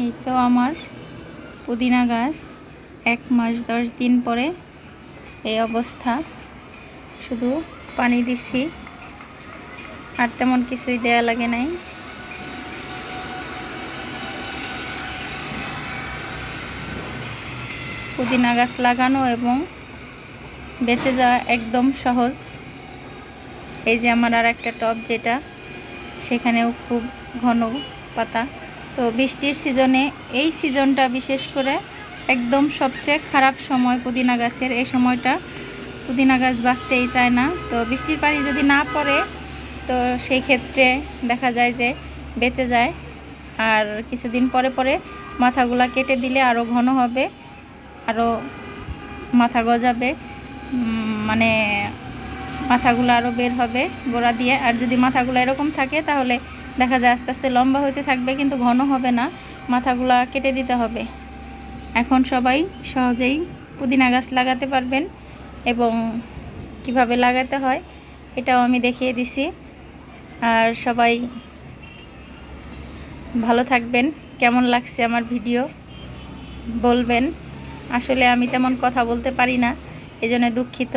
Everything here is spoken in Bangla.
এই তো আমার পুদিনা গাছ 1 মাস 10 দিন পরে এই অবস্থা। শুধু পানি দিছি, আর তেমন কিছুই দেয়া লাগে নাই। পুদিনা গাছ লাগানো এবং বেঁচে যাওয়া একদম সহজ। এই যে আমার আর একটা টব, যেটা সেখানেও খুব ঘন পাতা। তো বৃষ্টির সিজনে এই সিজনটা বিশেষ করে একদম সবচেয়ে খারাপ সময় পুদিনা গাছের। এই সময়টা পুদিনা গাছ বাঁচতেই চায় না। তো বৃষ্টির পানি যদি না পড়ে তো সেই ক্ষেত্রে দেখা যায় যে বেঁচে যায়। আর কিছুদিন পরে পরে মাথাগুলা কেটে দিলে আরও ঘন হবে, আরও মাথা গজাবে, মানে মাথাগুলো আরও বের হবে গোড়া দিয়ে। আর যদি মাথাগুলো এরকম থাকে তাহলে দেখা যায় আস্তে আস্তে লম্বা হতে থাকবে, কিন্তু ঘন হবে না। মাথাগুলা কেটে দিতে হবে। এখন সবাই সহজেই পুদিনা গাছ লাগাতে পারবেন, এবং কিভাবে লাগাতে হয় এটাও আমি দেখিয়ে দিছি। আর সবাই ভালো থাকবেন। কেমন লাগছে আমার ভিডিও বলবেন। আসলে আমি তেমন কথা বলতে পারি না, এজন্য দুঃখিত।